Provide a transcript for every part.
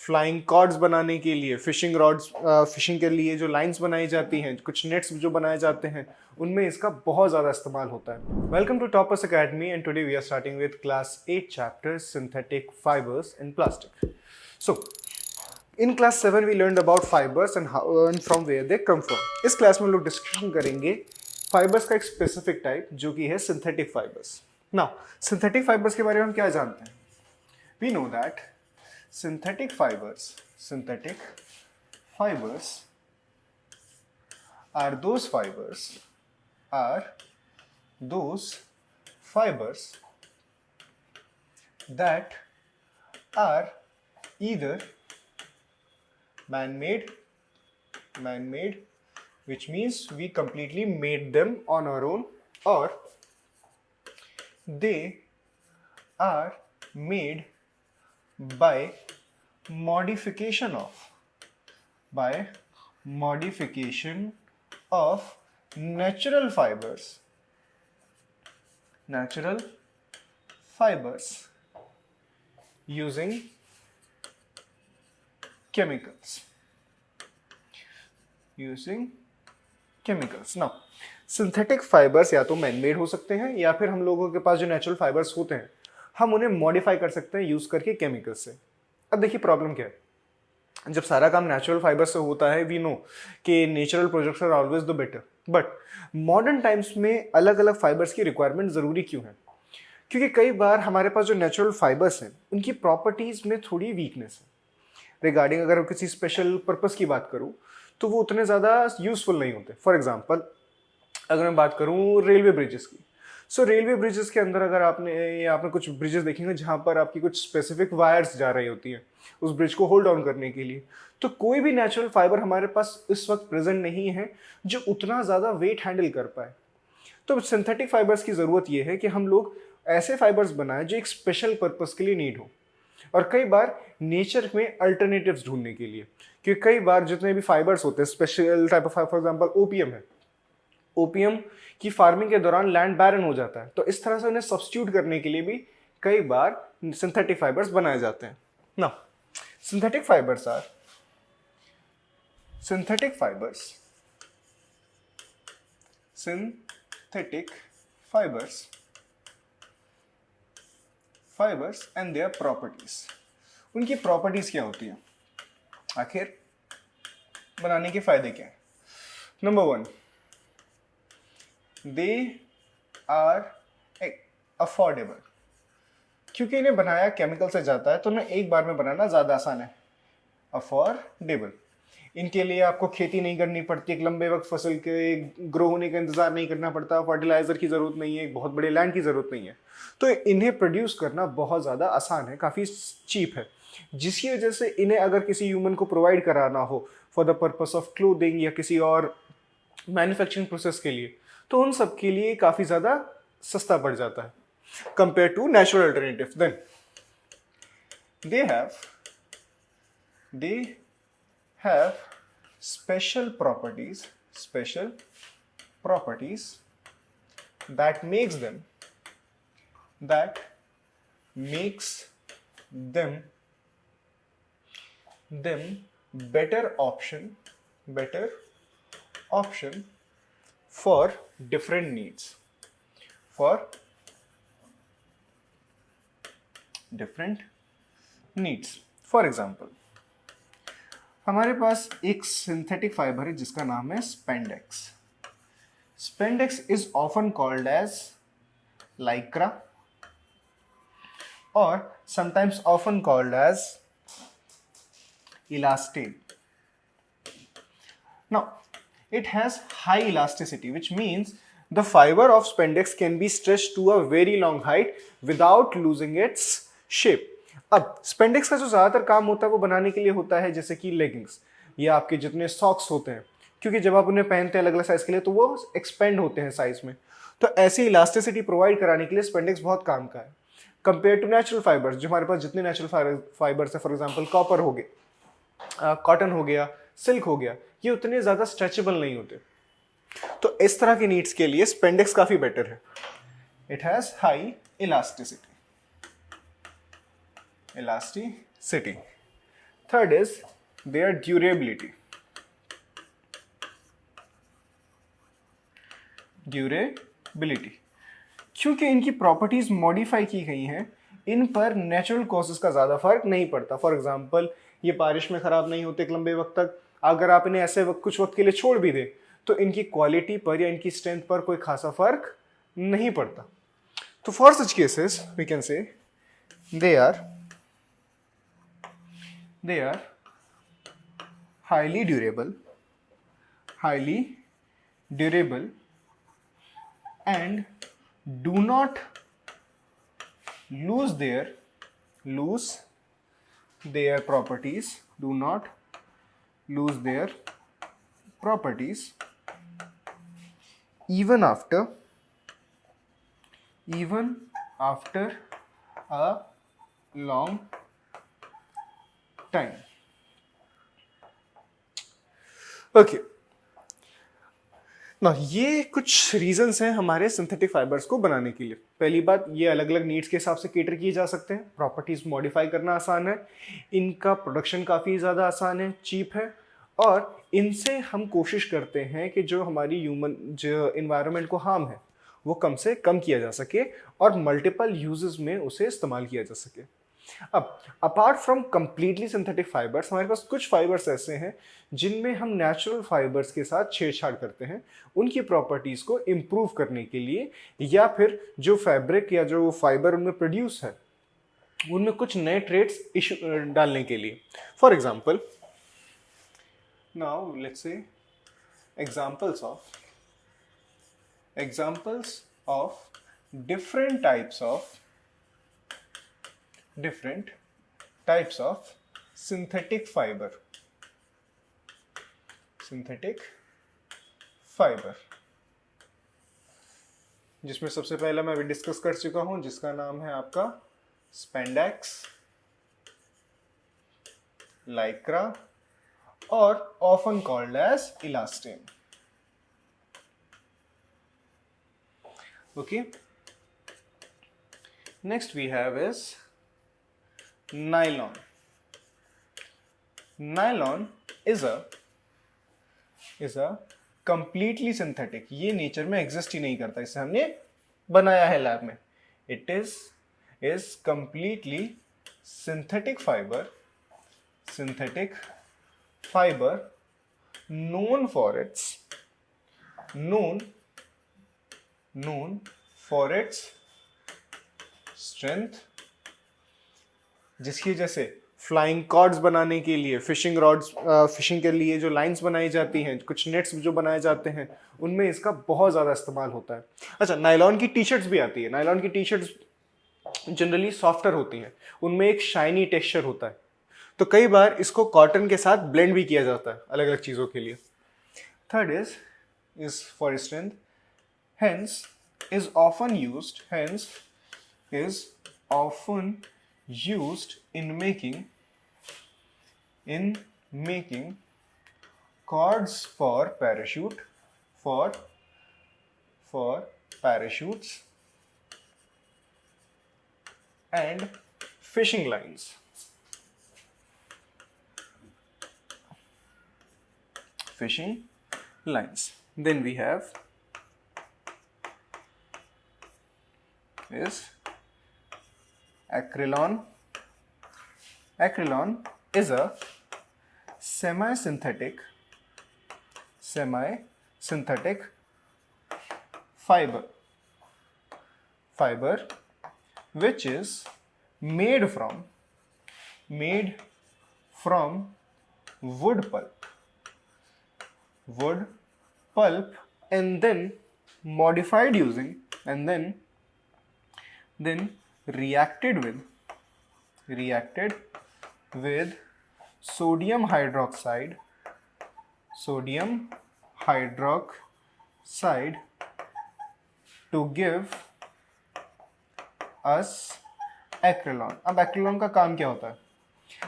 Flying chords बनाने के लिए, फिशिंग रॉड्स, फिशिंग के लिए जो लाइंस बनाई जाती हैं, कुछ नेट्स जो बनाए जाते हैं, उनमें इसका बहुत ज़्यादा इस्तेमाल होता है। Welcome to toppers academy and today we are starting with class 8 chapter synthetic fibres in plastic. So in class 7 we learned about fibres and from where they come from. इस क्लास में लोग डिस्कशन करेंगे fibres का एक specific type जो कि है synthetic fibres. Now synthetic fibres के बारे में हम क्या जानते हैं? We know that synthetic fibers are those fibers that are either man-made, which means we completely made them on our own, or they are made by modification of natural fibers using chemicals. Now synthetic fibres या तो manmade हो सकते हैं या फिर हम लोगों के पास जो नेचुरल फाइबर्स होते हैं हम उन्हें मॉडिफाई कर सकते हैं यूज करके केमिकल से। अब देखिए प्रॉब्लम क्या है, जब सारा काम नेचुरल फाइबर से होता है वी नो कि natural products are always the better, but modern times में अलग अलग फाइबर्स की रिक्वायरमेंट ज़रूरी क्यों है? क्योंकि कई बार हमारे पास जो नेचुरल फाइबर्स हैं उनकी प्रॉपर्टीज़ में थोड़ी वीकनेस है। रिगार्डिंग अगर किसी स्पेशल पर्पस की बात करूँ तो वो उतने ज़्यादा यूजफुल नहीं होते। फॉर एग्जाम्पल अगर मैं बात करूँ रेलवे ब्रिजेस की, सो रेलवे ब्रिजेस के अंदर अगर आपने कुछ ब्रिजेस देखेंगे जहाँ पर आपकी कुछ स्पेसिफिक वायर्स जा रही होती हैं उस ब्रिज को होल्ड ऑन करने के लिए, तो कोई भी नेचुरल फाइबर हमारे पास इस वक्त प्रेजेंट नहीं है जो उतना ज़्यादा वेट हैंडल कर पाए। तो सिंथेटिक फाइबर्स की ज़रूरत यह है कि हम लोग ऐसे फाइबर्स बनाएं जो एक स्पेशल पर्पस के लिए नीड हो, और कई बार नेचर में अल्टरनेटिव्स ढूंढने के लिए, क्योंकि कई बार जितने भी फाइबर्स होते हैं special type of, for example OPM है, ओपीएम की फार्मिंग के दौरान लैंड बैरन हो जाता है, तो इस तरह से उन्हें सब्स्टिट्यूट करने के लिए भी कई बार सिंथेटिक फाइबर्स बनाए जाते हैं। ना synthetic fibres and their properties. उनकी प्रॉपर्टीज क्या होती है, आखिर बनाने के फायदे क्या है? Number 1, they are affordable. क्योंकि इन्हें बनाया केमिकल से जाता है तो उन्हें एक बार में बनाना ज़्यादा आसान है। अफोर्डेबल, इनके लिए आपको खेती नहीं करनी पड़ती, एक लंबे वक्त फसल के ग्रो होने का इंतजार नहीं करना पड़ता, फर्टिलाइजर की ज़रूरत नहीं है, एक बहुत बड़े लैंड की ज़रूरत नहीं है, तो इन्हें प्रोड्यूस करना बहुत ज़्यादा आसान है, काफ़ी चीप है, जिसकी वजह से इन्हें अगर किसी ह्यूमन को प्रोवाइड कराना हो for the purpose of clothing या किसी और मैन्युफैक्चरिंग प्रोसेस के लिए, तो उन सब के लिए काफ़ी ज़्यादा सस्ता पड़ जाता है compare to natural alternative. Then they have special properties that makes them better option for different needs. For example हमारे पास एक सिंथेटिक फाइबर है जिसका नाम है spandex. Spandex is often called as Lycra और sometimes often called as elastin. Now it has high elasticity, which means the fiber of spandex can be stretched to a very long height without losing its shape. अब spandex का जो ज़्यादातर काम होता है वो बनाने के लिए होता है जैसे कि लेगिंग्स या आपके जितने सॉक्स होते हैं, क्योंकि जब आप उन्हें पहनते हैं अलग अलग साइज के लिए तो वो एक्सपेंड होते हैं साइज में, तो ऐसी इलास्टिसिटी प्रोवाइड कराने के लिए स्पेंडेक्स बहुत काम का है कंपेयर टू नेचुरल फाइबर्स। जो हमारे पास जितने नेचुरल फाइबर्स है, फॉर एग्जाम्पल कॉपर हो गया, कॉटन हो गया, सिल्क हो गया, ये उतने ज़्यादा स्ट्रेचेबल नहीं होते, तो इस तरह की नीड्स के लिए स्पेंडेक्स काफ़ी बेटर है। It has high elasticity. Third is their durability, durability क्योंकि इनकी प्रॉपर्टीज मॉडिफाई की गई हैं, इन पर नेचुरल कॉजेस का ज़्यादा फर्क नहीं पड़ता। फॉर एग्जांपल ये बारिश में ख़राब नहीं होते एक लंबे वक्त तक, अगर आप इन्हें ऐसे कुछ वक्त के लिए छोड़ भी दें तो इनकी क्वालिटी पर या इनकी स्ट्रेंथ पर कोई खासा फर्क नहीं पड़ता। तो for such cases we can say they are highly durable and do not lose their properties, do not lose their properties even after a long time. Okay ना, ये कुछ रीजंस हैं हमारे सिंथेटिक फाइबर्स को बनाने के लिए। पहली बात, ये अलग अलग नीड्स के हिसाब से कैटर किए जा सकते हैं, प्रॉपर्टीज मॉडिफाई करना आसान है, इनका प्रोडक्शन काफ़ी ज़्यादा आसान है, चीप है, और इनसे हम कोशिश करते हैं कि जो हमारी ह्यूमन जो इन्वायरमेंट को हार्म है वो कम से कम किया जा सके और मल्टीपल यूजेस में उसे इस्तेमाल किया जा सके। अब apart from completely synthetic fibres, हमारे पास कुछ फाइबर्स ऐसे हैं जिनमें हम नेचुरल फाइबर्स के साथ छेड़छाड़ करते हैं उनकी प्रॉपर्टीज को इम्प्रूव करने के लिए, या फिर जो फैब्रिक या जो फाइबर उनमें प्रोड्यूस है उनमें कुछ नए ट्रेड्स डालने के लिए। For example, now let's say examples of different types of synthetic fiber, जिसमें सबसे पहला मैं अभी डिस्कस कर चुका हूं जिसका नाम है आपका स्पेंडेक्स, लाइक्रा और often called as elastin. Okay, next we have is nylon. Nylon is a completely synthetic, ये नेचर में एग्जिस्ट ही नहीं करता, इसे हमने बनाया है लैब में। It is completely synthetic fiber known for its strength, जिसकी जैसे फ्लाइंग कॉर्ड्स बनाने के लिए, फिशिंग रॉड्स, फिशिंग के लिए जो लाइंस बनाई जाती हैं, कुछ नेट्स जो बनाए जाते हैं, उनमें इसका बहुत ज़्यादा इस्तेमाल होता है। अच्छा, नायलॉन की टी शर्ट्स भी आती है। नायलॉन की टी शर्ट्स जनरली सॉफ्टर होती हैं, उनमें एक शाइनी टेक्सचर होता है, तो कई बार इसको कॉटन के साथ ब्लेंड भी किया जाता है अलग अलग चीज़ों के लिए। Third is for strength, hence is often used in making cords for parachutes and fishing lines. Then we have is acrylon. Acrylon is a semi-synthetic fiber which is made from wood pulp and then modified using and then reacted with sodium hydroxide to give us acrylon. अब acrylon का काम क्या होता है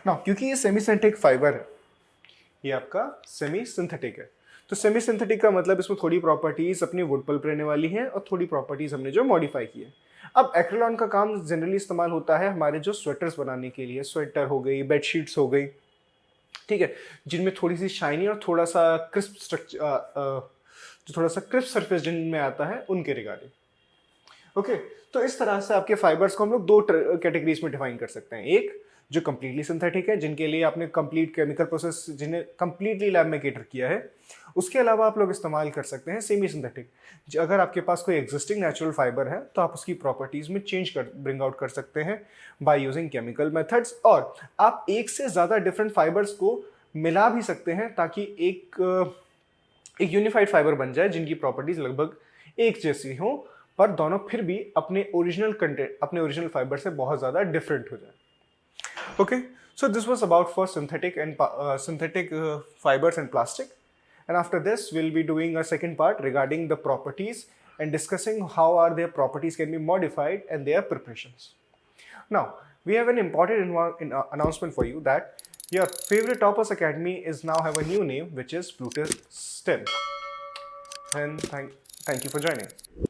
ना, क्योंकि ये semi synthetic fibre है, ये आपका सेमी सिंथेटिक है, तो सेमी सिंथेटिक का मतलब इसमें थोड़ी प्रॉपर्टीज अपनी वुड पल्प रहने वाली हैं और थोड़ी प्रॉपर्टीज हमने जो मॉडिफाई की है। अब एक्रिलॉन का काम जनरली इस्तेमाल होता है हमारे जो स्वेटर्स बनाने के लिए, स्वेटर हो गई, बेडशीट्स हो गई, ठीक है, जिनमें थोड़ी सी शाइनी और थोड़ा सा क्रिस्प स्ट्रक्चर, जो थोड़ा सा क्रिस्प सरफेस जिनमें आता है उनके रिगार्डिंग। ओके, तो इस तरह से आपके फाइबर्स को हम लोग दो कैटेगरीज में डिफाइन कर सकते हैं। एक जो कंप्लीटली सिंथेटिक है, जिनके लिए आपने कंप्लीट केमिकल प्रोसेस, जिन्हें कंप्लीटली लैब में केटर किया है। उसके अलावा आप लोग इस्तेमाल कर सकते हैं सेमी सिंथेटिक। अगर आपके पास कोई एग्जिस्टिंग नेचुरल फाइबर है तो आप उसकी प्रॉपर्टीज में चेंज कर ब्रिंग आउट कर सकते हैं बाय यूजिंग केमिकल मेथड्स। और आप एक से ज़्यादा डिफरेंट फाइबर्स को मिला भी सकते हैं ताकि एक यूनिफाइड फाइबर बन जाए जिनकी प्रॉपर्टीज लगभग एक जैसी हो, पर दोनों फिर भी अपने ओरिजिनल फाइबर से बहुत ज़्यादा डिफरेंट हो जाए। Okay, so this was about for synthetic fibers and plastic, and after this we'll be doing a second part regarding the properties and discussing how are their properties can be modified and their preparations. Now we have an important announcement for you that your favorite Topaz Academy is now have a new name, which is Plutus STEM, and thank you for joining.